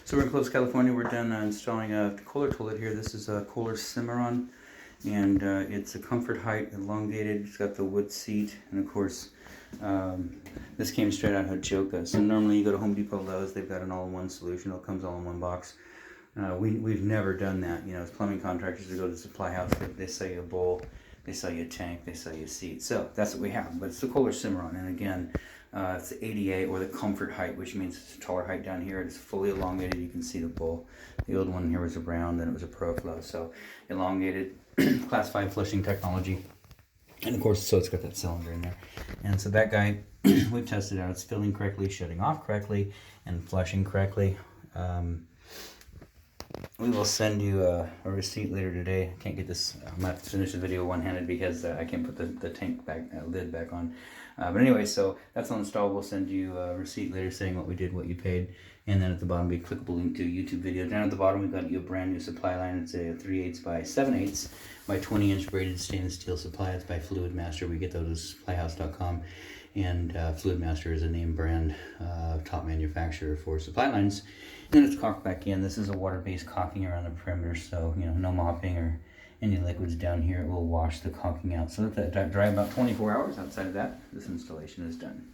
So we're in Clovis, California. We're done installing a Kohler toilet here. This is a Kohler Cimarron, and it's a comfort height, elongated. It's got the wood seat, and of course, this came straight out of Joca. So normally you go to Home Depot, Lowe's, they've got an all-in-one solution. It comes all in one box. We've never done that. You know, as plumbing contractors, they go to the supply house, they sell you a bowl, they sell you a tank, they sell you a seat. So that's what we have. But it's the Kohler Cimarron, and again, it's the ADA, or the comfort height, which means it's a taller height down here. It's fully elongated. You can see the bowl. The old one here was a brown, then it was a ProFlow. So elongated, class 5 flushing technology. And of course, so it's got that cylinder in there. And so that guy, we've tested out. It's filling correctly, shutting off correctly, and flushing correctly. We will send you a receipt later today. I can't get this. I'm gonna have to finish the video one-handed because I can't put the tank back lid back on. But anyway, so that's all installed. We'll send you a receipt later saying what we did, what you paid, and then at the bottom will be a clickable link to a YouTube video. Down at the bottom, we've got you a brand new supply line. It's a 3/8 by 7/8 by 20-inch braided stainless steel supply. It's by Fluid Master. We get those at supplyhouse.com. And Fluid Master is a name brand top manufacturer for supply lines. And then it's caulked back in. This is a water-based caulking around the perimeter, so you know, no mopping or any liquids down here. It will wash the caulking out. So let that dry about 24 hours. Outside of that, this installation is done.